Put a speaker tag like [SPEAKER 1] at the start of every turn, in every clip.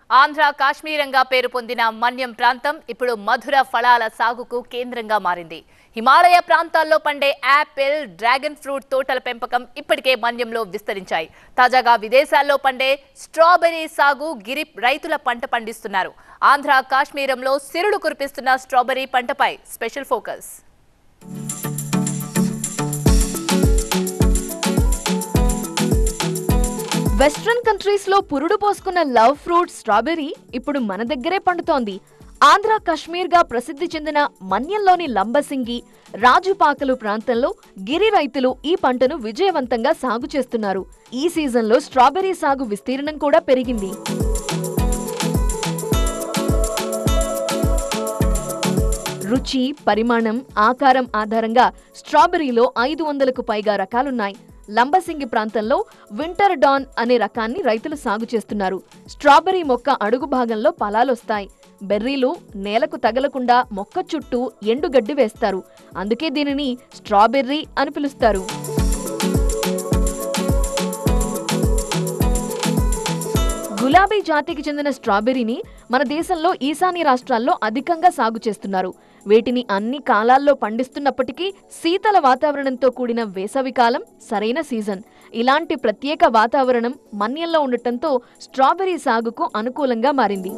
[SPEAKER 1] ఆంధ్ర కాశ్మీరంగా పేరు పొందిన మన్యం ప్రాంతం ఇప్పుడు మధుర ఫలాల సాగుకు కేంద్రంగా మారింది. హిమాలయ ప్రాంతాల్లో పండే యాపిల్, డ్రాగన్ ఫ్రూట్ తోటల పెంపకం ఇప్పటికే మన్యంలో విస్తరించాయి. తాజాగా విదేశాల్లో పండే స్ట్రాబెర్రీ సాగు గిరి రైతుల పంట పండిస్తున్నారు. ఆంధ్ర కాశ్మీరంలో సిరులు కురిపిస్తున్న స్ట్రాబెర్రీ పంటపై స్పెషల్ ఫోకస్.
[SPEAKER 2] వెస్ట్రన్ కంట్రీస్ లో పురుడు పోసుకున్న లవ్ ఫ్రూట్ స్ట్రాబెర్రీ ఇప్పుడు మన దగ్గరే పండుతోంది. ఆంధ్ర కాశ్మీర్ గా ప్రసిద్ధి చెందిన మన్యంలోని లంబసింగి, రాజుపాకలు ప్రాంతంలో గిరి రైతులు ఈ పంటను విజయవంతంగా సాగు చేస్తున్నారు. ఈ సీజన్లో స్ట్రాబెర్రీ సాగు విస్తీర్ణం కూడా పెరిగింది. రుచి, పరిమాణం, ఆకారం ఆధారంగా స్ట్రాబెర్రీలో 500కు పైగా రకాలున్నాయి. లంబసింగి ప్రాంతంలో వింటర్ డాన్ అనే రకాన్ని రైతులు సాగు చేస్తున్నారు. స్ట్రాబెర్రీ మొక్క అడుగు భాగంలో ఫలాలొస్తాయి. బెర్రీలు నేలకు తగలకుండా మొక్క చుట్టూ ఎండుగడ్డి వేస్తారు. అందుకే దీనిని స్ట్రాబెర్రీ అని పిలుస్తారు. గులాబీ జాతికి చెందిన స్ట్రాబెర్రీని మన దేశంలో ఈశాన్య రాష్ట్రాల్లో అధికంగా సాగు చేస్తున్నారు. వీటిని అన్ని కాలాల్లో పండిస్తున్నప్పటికీ శీతల వాతావరణంతో కూడిన వేసవికాలం సరైన సీజన్. ఇలాంటి ప్రత్యేక వాతావరణం మన్యంలో ఉండటంతో స్ట్రాబెర్రీ సాగుకు అనుకూలంగా మారింది.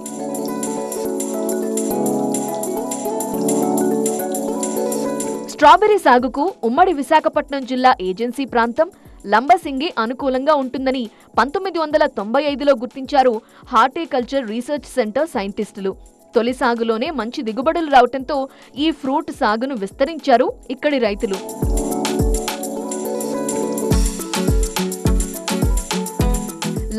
[SPEAKER 2] స్ట్రాబెర్రీ సాగుకు ఉమ్మడి విశాఖపట్నం జిల్లా ఏజెన్సీ ప్రాంతం లంబసింగి అనుకూలంగా ఉంటుందని 1995లో గుర్తించారు హార్టికల్చర్ రీసెర్చ్ సెంటర్ సైంటిస్టులు. తొలి సాగులోనే మంచి దిగుబడులు రావడంతో ఈ ఫ్రూట్ సాగును విస్తరించారు ఇక్కడి రైతులు.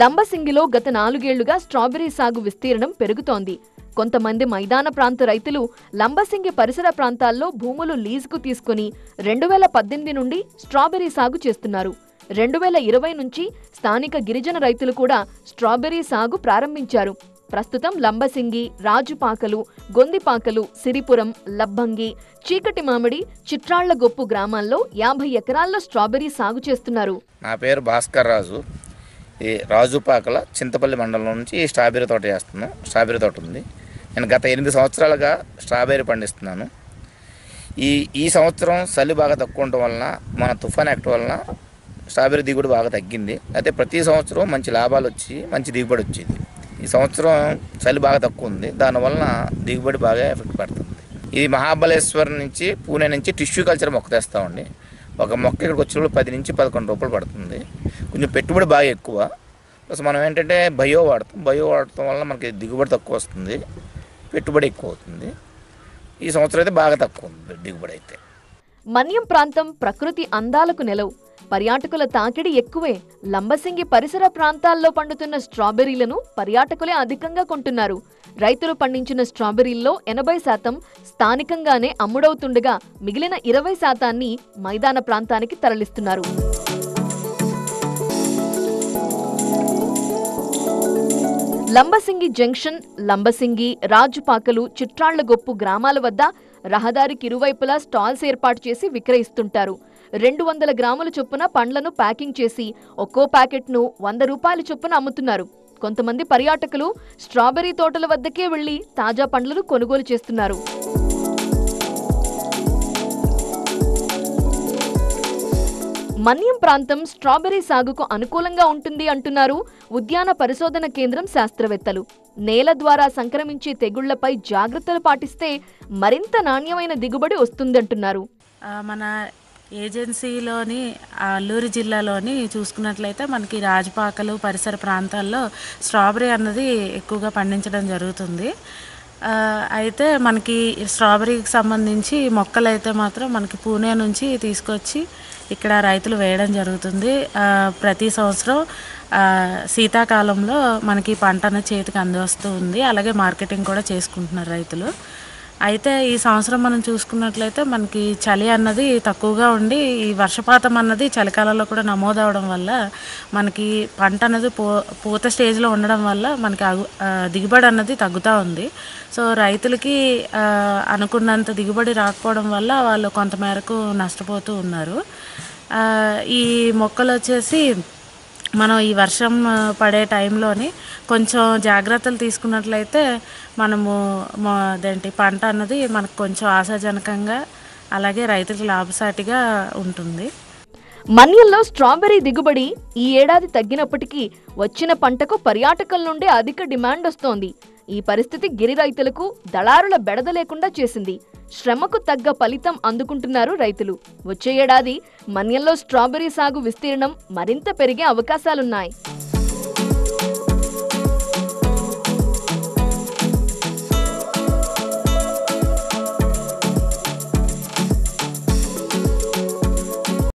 [SPEAKER 2] లంబసింగిలో గత 4 ఏళ్లుగా స్ట్రాబెర్రీ సాగు విస్తీర్ణం పెరుగుతోంది. కొంతమంది మైదాన ప్రాంత రైతులు లంబసింగి పరిసర ప్రాంతాల్లో భూములు లీజుకు తీసుకుని 2018 నుండి స్ట్రాబెర్రీ సాగు చేస్తున్నారు. 2020 నుంచి స్థానిక గిరిజన రైతులు కూడా స్ట్రాబెర్రీ సాగు ప్రారంభించారు. ప్రస్తుతం లంబసింగి, రాజుపాకలు, గొందిపాకలు, సిరిపురం, లబ్బంగి, చీకటి మామిడి, చిట్రాళ్లగొప్పు గ్రామాల్లో 50 ఎకరాల్లో స్ట్రాబెర్రీ సాగు చేస్తున్నారు.
[SPEAKER 3] నా పేరు భాస్కర్ రాజు. ఈ రాజుపాకల చింతపల్లి మండలం నుంచి ఈ స్ట్రాబెర్రీ తోట చేస్తున్నాను. స్ట్రాబెర్రీ తోట ఉంది. నేను గత 8 సంవత్సరాలుగా స్ట్రాబెర్రీ పండిస్తున్నాను. ఈ సంవత్సరం చలి బాగా తక్కువ ఉండటం వలన, మన తుఫాన్ యాక్ట్ వలన స్ట్రాబెర్రీ దిగుబడి బాగా తగ్గింది. అయితే ప్రతి సంవత్సరం మంచి లాభాలు వచ్చి మంచి దిగుబడి వచ్చేది. ఈ సంవత్సరం చలి బాగా తక్కువ ఉంది. దానివలన దిగుబడి బాగా ఎఫెక్ట్ పడుతుంది. ఇది మహాబలేశ్వరం నుంచి, పూణే నుంచి టిష్యూ కల్చర్ మొక్క తెస్తామండి. ఒక మొక్క ఇక్కడికి వచ్చినప్పుడు 10 నుంచి 11 రూపాయలు పడుతుంది. కొంచెం పెట్టుబడి బాగా ఎక్కువ. ప్లస్ మనం ఏంటంటే బయో వాడటం వల్ల మనకి దిగుబడి తక్కువ వస్తుంది, పెట్టుబడి ఎక్కువ అవుతుంది. ఈ సంవత్సరం అయితే బాగా తక్కువ ఉంది దిగుబడి అయితే.
[SPEAKER 2] మన్యం ప్రాంతం ప్రకృతి అందాలకు నెలవు. పర్యాటకుల తాకిడి ఎక్కువే. లంబసింగి పరిసర ప్రాంతాల్లో పండుతున్న స్ట్రాబెర్రీలను పర్యాటకులే అధికంగా కొంటున్నారు. రైతులు పండించిన స్ట్రాబెర్రీల్లో 80% స్థానికంగానే అమ్ముడవుతుండగా మిగిలిన 20% మైదాన ప్రాంతానికి తరలిస్తున్నారు. లంబసింగి జంక్షన్, లంబసింగి, రాజుపాకలు, చిట్రాళ్లగొప్పు గ్రామాల వద్ద రహదారికి ఇరువైపులా స్టాల్స్ ఏర్పాటు చేసి విక్రయిస్తుంటారు. 200 గ్రాముల చొప్పున పండ్లను ప్యాకింగ్ చేసి ఒక్కో ప్యాకెట్ను 100 రూపాయల చొప్పున అమ్ముతున్నారు. కొంతమంది పర్యాటకులు స్ట్రాబెర్రీ తోటల వద్దకే వెళ్లి తాజా పండ్లను కొనుగోలు చేస్తున్నారు. మన్యం ప్రాంతం స్ట్రాబెర్రీ సాగుకు అనుకూలంగా ఉంటుంది అంటున్నారు ఉద్యాన పరిశోధన కేంద్రం శాస్త్రవేత్తలు. నేల ద్వారా సంక్రమించే తెగుళ్లపై జాగ్రత్తలు పాటిస్తే మరింత నాణ్యమైన దిగుబడి వస్తుందంటున్నారు.
[SPEAKER 4] మన ఏజెన్సీలోని అల్లూరు జిల్లాలోని చూసుకున్నట్లయితే మనకి రాజపాకలు పరిసర ప్రాంతాల్లో స్ట్రాబెర్రీ అన్నది ఎక్కువగా పండించడం జరుగుతుంది. అయితే మనకి స్ట్రాబెర్రీకి సంబంధించి మొక్కలు అయితే మాత్రం మనకి పూణే నుంచి తీసుకొచ్చి ఇక్కడ రైతులు వేయడం జరుగుతుంది. ప్రతి సంవత్సరం శీతాకాలంలో మనకి పంట అనేది చేతికి అందవస్తూ ఉంది. అలాగే మార్కెటింగ్ కూడా చేసుకుంటున్నారు రైతులు. అయితే ఈ సంవత్సరం మనం చూసుకున్నట్లయితే మనకి చలి అన్నది తక్కువగా ఉండి ఈ వర్షపాతం అన్నది చలికాలంలో కూడా నమోదవడం వల్ల మనకి పంట అనేది పూత స్టేజ్లో ఉండడం వల్ల మనకి దిగుబడి అన్నది తగ్గుతూ ఉంది. సో రైతులకి అనుకున్నంత దిగుబడి రాకపోవడం వల్ల వాళ్ళు కొంతమేరకు నష్టపోతూ ఉన్నారు. ఈ మొక్కలు వచ్చేసి మనం ఈ వర్షం పడే టైంలోని కొంచెం జాగ్రత్తలు తీసుకున్నట్లయితే మనము అదేంటి పంట అన్నది మనకు కొంచెం ఆశాజనకంగా అలాగే రైతులకు లాభసాటిగా ఉంటుంది.
[SPEAKER 2] మన్యంలో స్ట్రాబెర్రీ దిగుబడి ఈ ఏడాది తగ్గినప్పటికీ వచ్చిన పంటకు పర్యాటకుల నుండి అధిక డిమాండ్ వస్తోంది. ఈ పరిస్థితి గిరి రైతులకు దళారుల బెడద లేకుండా చేసింది. శ్రమకు తగ్గ ఫలితం అందుకుంటున్నారు రైతులు. వచ్చే ఏడాది మన్యంలో స్ట్రాబెర్రీ సాగు విస్తీర్ణం మరింత పెరిగే అవకాశాలున్నాయి.